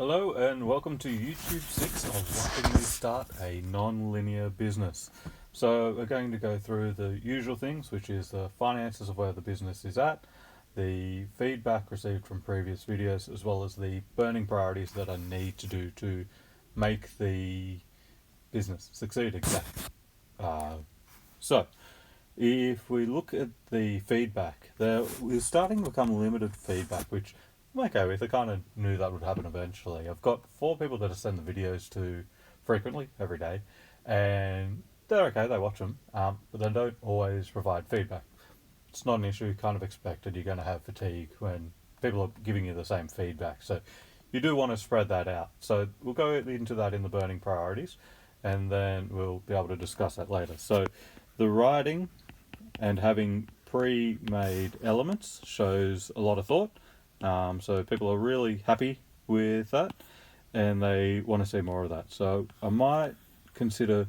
Hello and welcome to YouTube 6 of What Can We Start a Non-Linear Business. So we're going to go through the usual things, which is the finances of where the business is at, the feedback received from previous videos, as well as the burning priorities that I need to do to make the business succeed exactly. So if we look at the feedback, we're starting to become limited feedback, which I'm okay with. I kind of knew that would happen eventually. I've got 4 people that I send the videos to frequently, every day, and they're okay, they watch them, but they don't always provide feedback. It's not an issue, kind of expected. You're going to have fatigue when people are giving you the same feedback. So you do want to spread that out. So we'll go into that in the burning priorities, and then we'll be able to discuss that later. So the writing and having pre-made elements shows a lot of thought. So people are really happy with that and they want to see more of that. So I might consider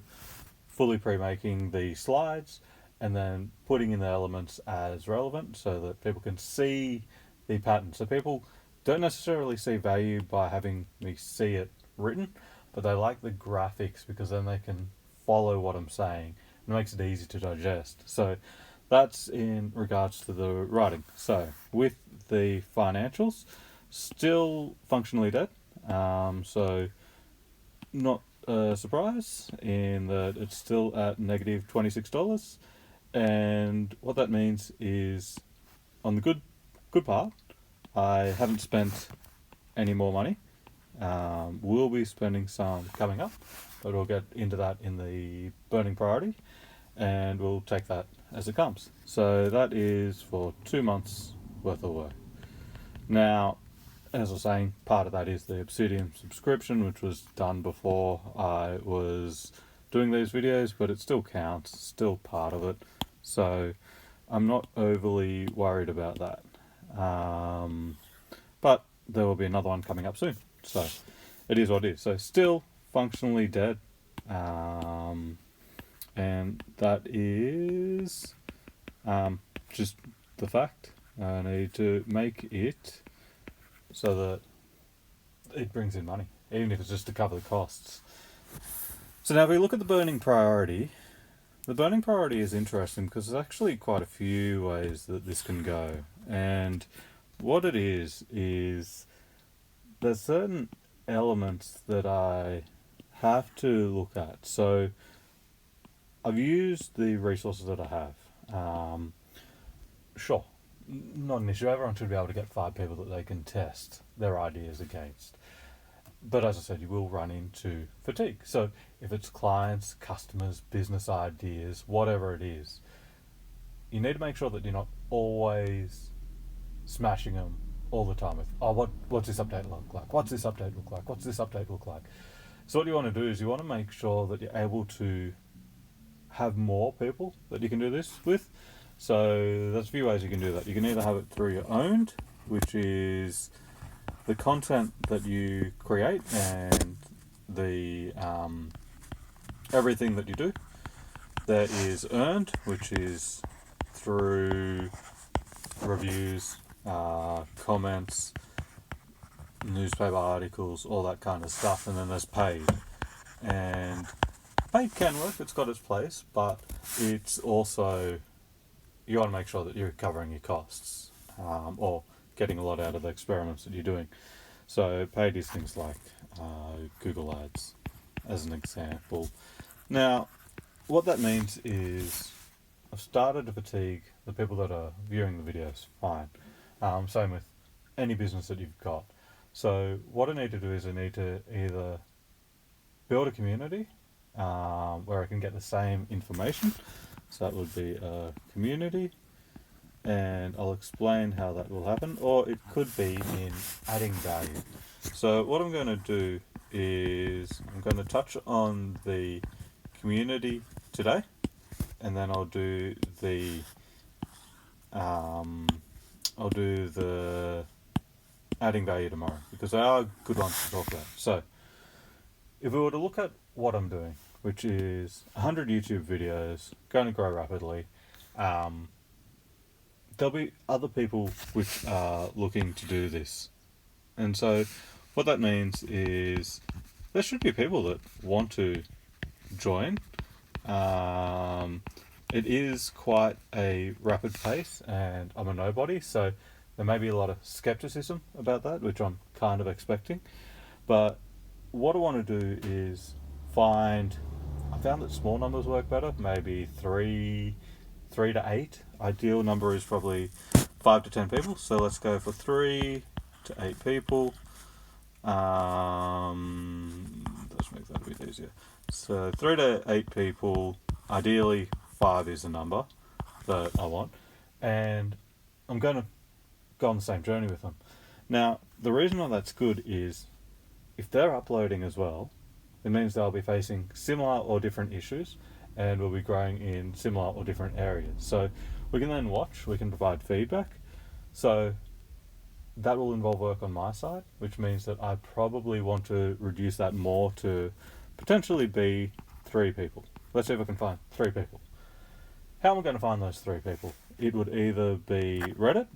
fully pre-making the slides and then putting in the elements as relevant so that people can see the pattern. So people don't necessarily see value by having me see it written, but they like the graphics because then they can follow what I'm saying. It makes it easy to digest. So that's in regards to the writing. So with the financials, still functionally dead. So not a surprise in that it's still at negative $26. And what that means is, on the good part, I haven't spent any more money. We'll be spending some coming up, but we'll get into that in the burning priority, and we'll take that as it comes. So that is for 2 months worth of work. Now, as I was saying, part of that is the Obsidian subscription, which was done before I was doing these videos, but it still counts, still part of it. So I'm not overly worried about that. But there will be another one coming up soon. So it is what it is. So still functionally dead. And that is just the fact. I need to make it so that it brings in money, even if it's just to cover the costs. So now if we look at the burning priority is interesting because there's actually quite a few ways that this can go. And what it is there's certain elements that I have to look at. So I've used the resources that I have. Sure, not an issue. Everyone should be able to get 5 people that they can test their ideas against. But as I said, you will run into fatigue. So if it's clients, customers, business ideas, whatever it is, you need to make sure that you're not always smashing them all the time with, what's this update look like? What's this update look like? What's this update look like? So what you want to do is you want to make sure that you're able to have more people that you can do this with. So there's a few ways you can do that. You can either have it through your owned, which is the content that you create and the everything that you do. There is earned, which is through reviews, comments, newspaper articles, all that kind of stuff. And then there's paid. And paid can work, it's got its place, but it's also, you want to make sure that you're covering your costs, or getting a lot out of the experiments that you're doing. So paid is things like Google Ads, as an example. Now, what that means is I've started to fatigue the people that are viewing the videos, fine. Same with any business that you've got. So what I need to do is I need to either build a community where I can get the same information. So that would be a community, and I'll explain how that will happen, or it could be in adding value. So what I'm going to do is I'm going to touch on the community today, and then I'll do the adding value tomorrow, because they are good ones to talk about. So if we were to look at what I'm doing, which is 100 YouTube videos, going to grow rapidly, there'll be other people which are looking to do this. And so what that means is there should be people that want to join. Um, it is quite a rapid pace, and I'm a nobody, so there may be a lot of skepticism about that, which I'm kind of expecting. But what I want to do is find. I found that small numbers work better. Maybe three to eight. Ideal number is probably 5 to 10 people. So let's go for 3 to 8 people. Let's make that a bit easier. So 3 to 8 people. Ideally, 5 is the number that I want, and I'm going to go on the same journey with them. Now, the reason why that's good is if they're uploading as well, it means they'll be facing similar or different issues, and will be growing in similar or different areas. So we can then watch, we can provide feedback. So that will involve work on my side, which means that I probably want to reduce that more to potentially be 3 people. Let's see if I can find 3 people. How am I going to find those 3 people? It would either be Reddit,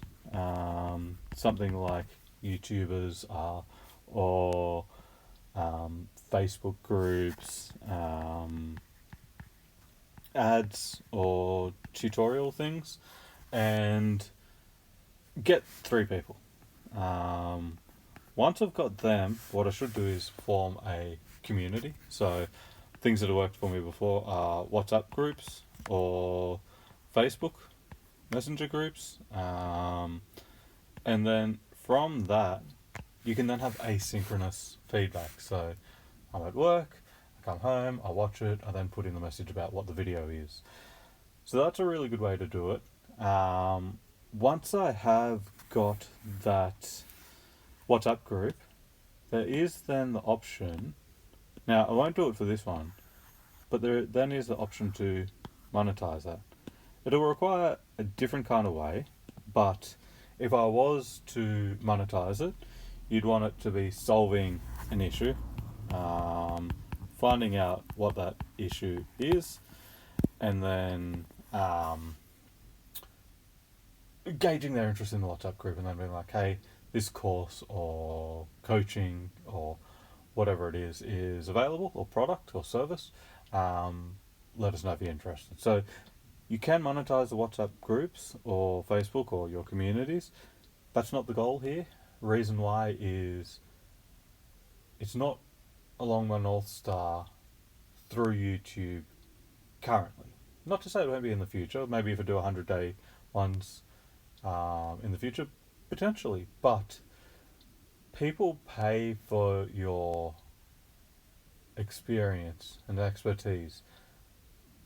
something like YouTubers are, or Facebook groups, ads, or tutorial things, and get 3 people. Once I've got them, what I should do is form a community. So things that have worked for me before are WhatsApp groups or Facebook Messenger groups, and then from that you can then have asynchronous feedback. So I'm at work, I come home, I watch it, I then put in the message about what the video is. So that's a really good way to do it. Once I have got that WhatsApp group, there is then the option. Now, I won't do it for this one, but there then is the option to monetize that. It'll require a different kind of way, but if I was to monetize it, you'd want it to be solving an issue, finding out what that issue is, and then gauging their interest in the WhatsApp group, and then being like, hey, this course or coaching or whatever it is available, or product or service. Let us know if you're interested. So you can monetize the WhatsApp groups or Facebook or your communities. That's not the goal here. Reason why is it's not along my North Star through YouTube currently. Not to say it won't be in the future. Maybe if I do 100-day ones in the future, potentially. But people pay for your experience and expertise,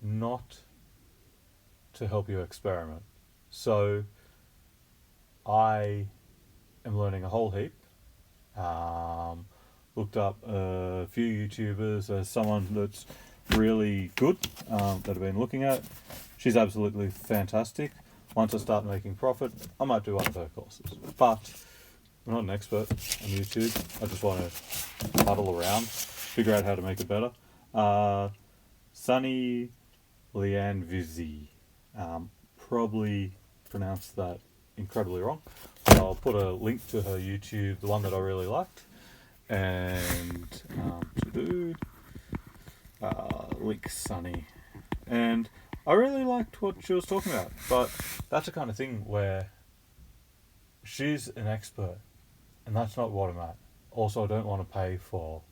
not to help you experiment. So I am learning a whole heap. Looked up a few YouTubers as someone that's really good that I've been looking at. She's absolutely fantastic. Once I start making profit, I might do one of her courses. But I'm not an expert on YouTube. I just want to huddle around, figure out how to make it better. Sunny Lenarduzzi. Probably pronounced that incredibly wrong. But I'll put a link to her YouTube, the one that I really liked. And to do link Sunny. And I really liked what she was talking about. But that's the kind of thing where she's an expert, and that's not what I'm at. Also, I don't want to pay for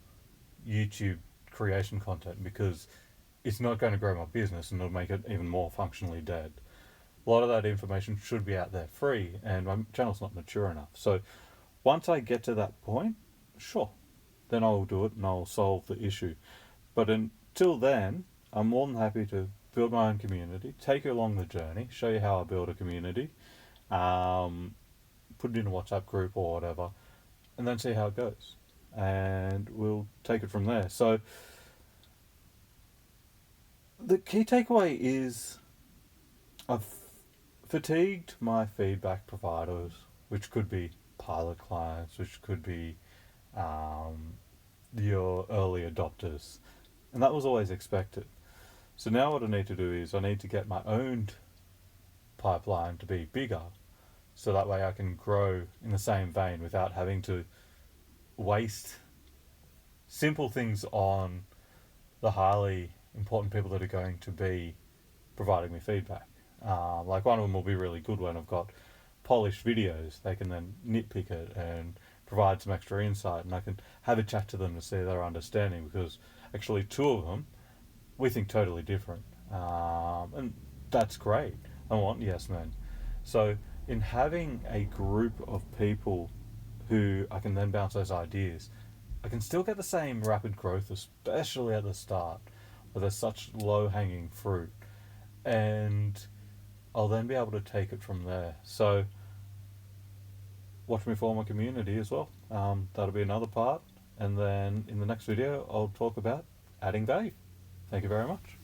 YouTube creation content because it's not going to grow my business and it'll make it even more functionally dead. A lot of that information should be out there free, and my channel's not mature enough. So once I get to that point, sure, then I'll do it and I'll solve the issue. But until then, I'm more than happy to build my own community, take you along the journey, show you how I build a community, put it in a WhatsApp group or whatever, and then see how it goes. And we'll take it from there. So the key takeaway is I've fatigued my feedback providers, which could be pilot clients, which could be your early adopters. And that was always expected. So now what I need to do is I need to get my own pipeline to be bigger, so that way I can grow in the same vein without having to waste simple things on the highly important people that are going to be providing me feedback. Like one of them will be really good when I've got polished videos. They can then nitpick it and provide some extra insight, and I can have a chat to them to see their understanding, because actually two of them we think totally different, and that's great. I want yes men. So in having a group of people who I can then bounce those ideas, I can still get the same rapid growth, especially at the start, where there's such low hanging fruit, and I'll then be able to take it from there. So watch me form a community as well. That'll be another part, and then in the next video I'll talk about adding value. Thank you very much.